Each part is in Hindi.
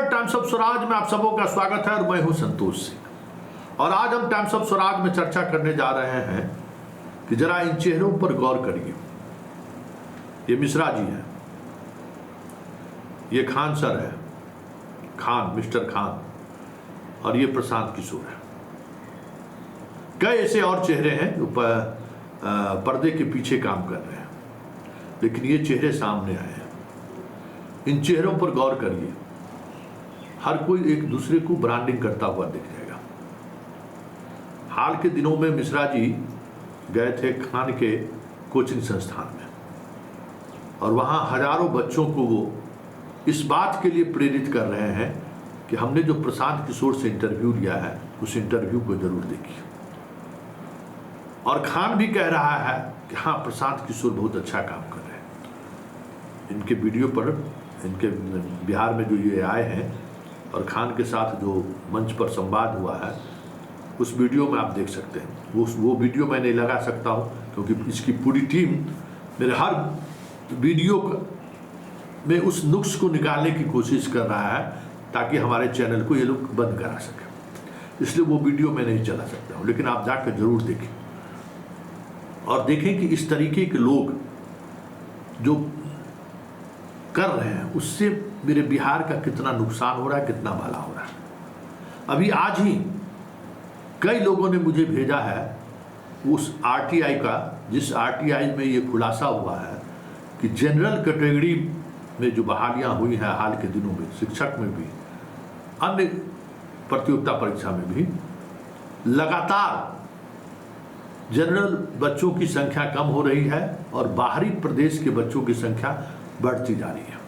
नमस्कार, टाइम्स ऑफ स्वराज में आप सबों का स्वागत है और मैं हूं संतोष सिंह। और आज हम टाइम्स ऑफ स्वराज में चर्चा करने जा रहे हैं कि जरा इन चेहरों पर गौर करिए। ये मिश्रा जी हैं, ये खान सर है, खान मिस्टर खान, और ये प्रशांत किशोर है। कई ऐसे और चेहरे हैं जो पर्दे के पीछे काम कर रहे हैं, लेकिन ये चेहरे सामने आए हैं। इन चेहरों पर गौर करिए, हर कोई एक दूसरे को ब्रांडिंग करता हुआ दिख जाएगा। हाल के दिनों में मिश्रा जी गए थे खान के कोचिंग संस्थान में, और वहाँ हजारों बच्चों को वो इस बात के लिए प्रेरित कर रहे हैं कि हमने जो प्रशांत किशोर से इंटरव्यू लिया है उस इंटरव्यू को जरूर देखिए। और खान भी कह रहा है कि हाँ, प्रशांत किशोर बहुत अच्छा काम कर रहे हैं। इनके वीडियो पर, इनके बिहार में जो ये आए हैं और खान के साथ जो मंच पर संवाद हुआ है, उस वीडियो में आप देख सकते हैं। वो वीडियो मैं नहीं लगा सकता हूँ क्योंकि इसकी पूरी टीम मेरे हर वीडियो में उस नुक्स को निकालने की कोशिश कर रहा है ताकि हमारे चैनल को ये लोग बंद करा सकें। इसलिए वो वीडियो मैं नहीं चला सकता हूँ, लेकिन आप जाकर जरूर देखें और देखें कि इस तरीके के लोग जो कर रहे हैं उससे मेरे बिहार का कितना नुकसान हो रहा है, कितना भला हो रहा है। अभी आज ही कई लोगों ने मुझे भेजा है उस आरटीआई का, जिस आरटीआई में ये खुलासा हुआ है कि जनरल कैटेगरी में जो बहालियां हुई हैं हाल के दिनों में, शिक्षक में भी, अन्य प्रतियोगिता परीक्षा में भी, लगातार जनरल बच्चों की संख्या कम हो रही है और बाहरी प्रदेश के बच्चों की संख्या बढ़ती जा रही है।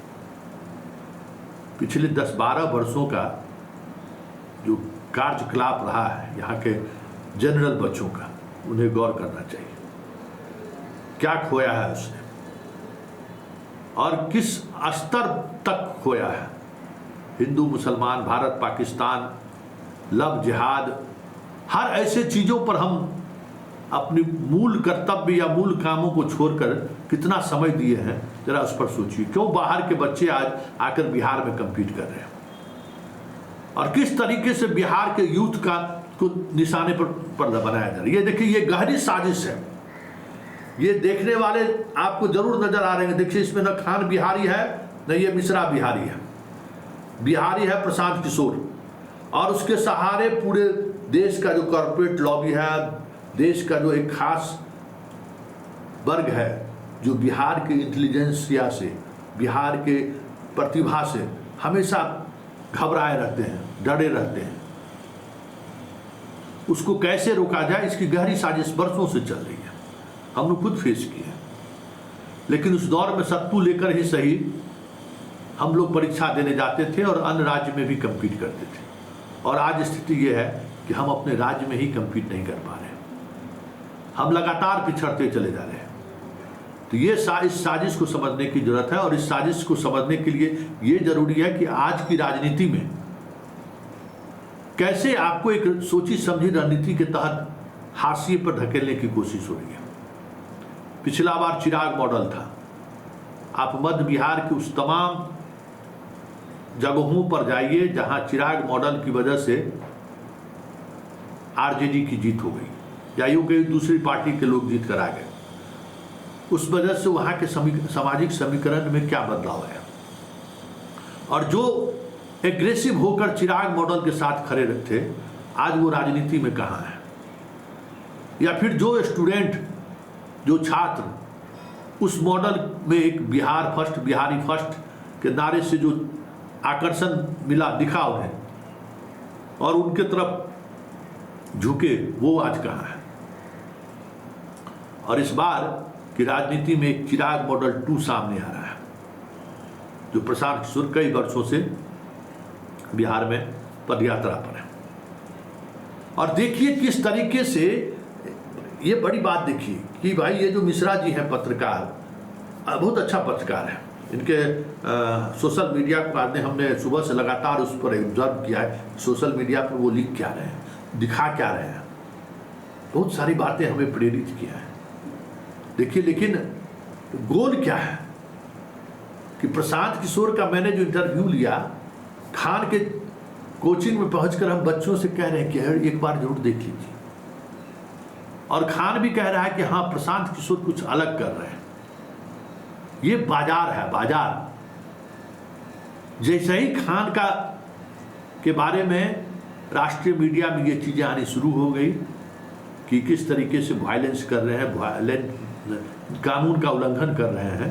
पिछले 10-12 वर्षों का जो कार्यकलाप रहा है यहाँ के जनरल बच्चों का, उन्हें गौर करना चाहिए। क्या खोया है उसने और किस स्तर तक खोया है। हिंदू मुसलमान, भारत पाकिस्तान, लव जिहाद, हर ऐसे चीज़ों पर हम अपनी मूल कर्तव्य या मूल कामों को छोड़कर कितना समय दिए हैं, जरा उस पर सोचिए। क्यों बाहर के बच्चे आज आकर बिहार में कम्पीट कर रहे हैं और किस तरीके से बिहार के यूथ का को निशाने पर बनाया जा रहा है। ये देखिए, ये गहरी साजिश है। ये देखने वाले आपको जरूर नजर आ रहे हैं। देखिए, इसमें न खान बिहारी है न ये मिश्रा बिहारी है। बिहारी है प्रशांत किशोर, और उसके सहारे पूरे देश का जो कॉर्पोरेट लॉबी है, देश का जो एक खास वर्ग है जो बिहार के इंटेलिजेंसिया से, बिहार के प्रतिभा से हमेशा घबराए रहते हैं, डरे रहते हैं। उसको कैसे रोका जाए, इसकी गहरी साजिश वर्षों से चल रही है। हम लोग खुद फेस किए हैं, लेकिन उस दौर में सत्तू लेकर ही सही हम लोग परीक्षा देने जाते थे और अन्य राज्य में भी कम्पीट करते थे। और आज स्थिति ये है कि हम अपने राज्य में ही कम्पीट नहीं कर पा रहे हैं, हम लगातार पिछड़ते चले जा रहे हैं। तो ये इस साजिश को समझने की जरूरत है, और इस साजिश को समझने के लिए ये जरूरी है कि आज की राजनीति में कैसे आपको एक सोची समझी रणनीति के तहत हाशिए पर धकेलने की कोशिश हो रही है। पिछला बार चिराग मॉडल था। आप मध्य बिहार के उस तमाम जगहों पर जाइए जहां चिराग मॉडल की वजह से आरजेडी की जीत हो गई, या यूं कहीं दूसरी पार्टी के लोग जीत कर आ गए। उस वजह से वहाँ के सामाजिक समीकरण में क्या बदलाव है, और जो एग्रेसिव होकर चिराग मॉडल के साथ खड़े थे आज वो राजनीति में कहाँ है। या फिर जो स्टूडेंट, जो छात्र उस मॉडल में एक बिहार फर्स्ट, बिहारी फर्स्ट के नारे से जो आकर्षण मिला, दिखा उन्हें और उनके तरफ झुके, वो आज कहाँ है। और इस बार की राजनीति में एक चिराग मॉडल 2 सामने आ रहा है, जो प्रशांत किशोर कई वर्षों से बिहार में पदयात्रा पर है। और देखिए किस तरीके से, ये बड़ी बात देखिए कि भाई ये जो मिश्रा जी हैं पत्रकार, बहुत अच्छा पत्रकार है। इनके सोशल मीडिया पर हमने सुबह से लगातार उस पर ऑब्जर्व किया है, सोशल मीडिया पर वो लिख क्या रहे हैं, दिखा क्या रहे हैं, बहुत सारी बातें हमें प्रेरित किया है। देखिए, लेकिन गोल क्या है कि प्रशांत किशोर का मैंने जो इंटरव्यू लिया खान के कोचिंग में पहुंचकर हम बच्चों से कह रहे हैं कि एक बार जरूर देख लीजिए, और खान भी कह रहा है कि हाँ प्रशांत किशोर कुछ अलग कर रहे हैं। ये बाजार है, बाजार। जैसे ही खान के बारे में राष्ट्रीय मीडिया में ये चीज़ें आनी शुरू हो गई कि किस तरीके से वायलेंस कर रहे हैं, कानून का उल्लंघन कर रहे हैं,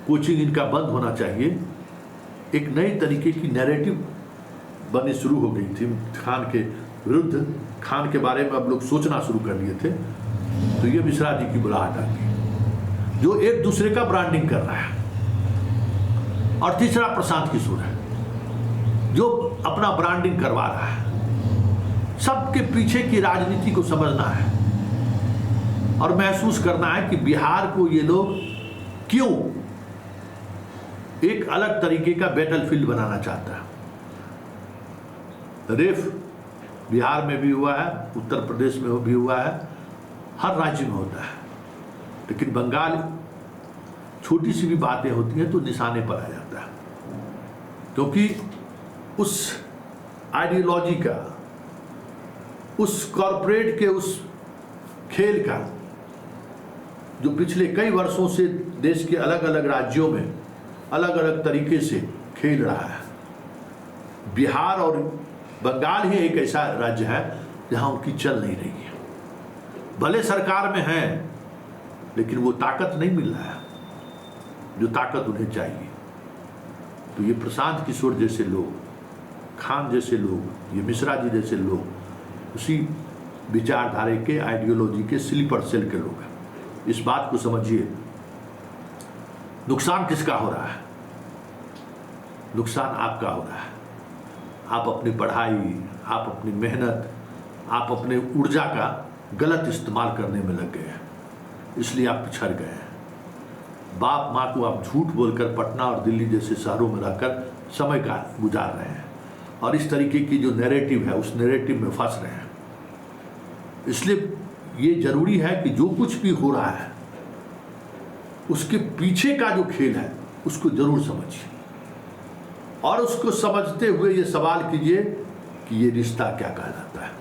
कोचिंग इनका बंद होना चाहिए, एक नई तरीके की नैरेटिव बननी शुरू हो गई थी खान के विरुद्ध। खान के बारे में अब लोग सोचना शुरू कर लिए थे। तो ये मिश्रा जी की बुलाहट आ गई, जो एक दूसरे का ब्रांडिंग कर रहा है। और तीसरा प्रशांत किशोर है, जो अपना ब्रांडिंग करवा रहा है। सबके पीछे की राजनीति को समझना है और महसूस करना है कि बिहार को ये लोग क्यों एक अलग तरीके का बैटलफील्ड बनाना चाहता है। रेफ बिहार में भी हुआ है, उत्तर प्रदेश में भी हुआ है, हर राज्य में होता है, लेकिन बंगाल छोटी सी भी बातें होती हैं तो निशाने पर आ जाता है, क्योंकि उस आइडियोलॉजी का, उस कॉरपोरेट के उस खेल का जो पिछले कई वर्षों से देश के अलग अलग राज्यों में अलग अलग तरीके से खेल रहा है। बिहार और बंगाल ही एक ऐसा राज्य है जहां उनकी चल नहीं रही है। भले सरकार में है, लेकिन वो ताकत नहीं मिल रहा है जो ताकत उन्हें चाहिए। तो ये प्रशांत किशोर जैसे लोग, खान जैसे लोग, ये मिश्रा जी जैसे लोग उसी विचारधारा के, आइडियोलॉजी के स्लीपर सेल के लोग हैं। इस बात को समझिए, नुकसान किसका हो रहा है? नुकसान आपका हो रहा है। आप अपनी पढ़ाई, आप अपनी मेहनत, आप अपने ऊर्जा का गलत इस्तेमाल करने में लग गए हैं, इसलिए आप पिछड़ गए हैं। बाप माँ को आप झूठ बोलकर पटना और दिल्ली जैसे शहरों में रहकर समय का गुजार रहे हैं, और इस तरीके की जो नैरेटिव है उस नैरेटिव में फंस रहे हैं। इसलिए ये जरूरी है कि जो कुछ भी हो रहा है उसके पीछे का जो खेल है उसको जरूर समझिए, और उसको समझते हुए ये सवाल कीजिए कि ये रिश्ता क्या कहलाता है।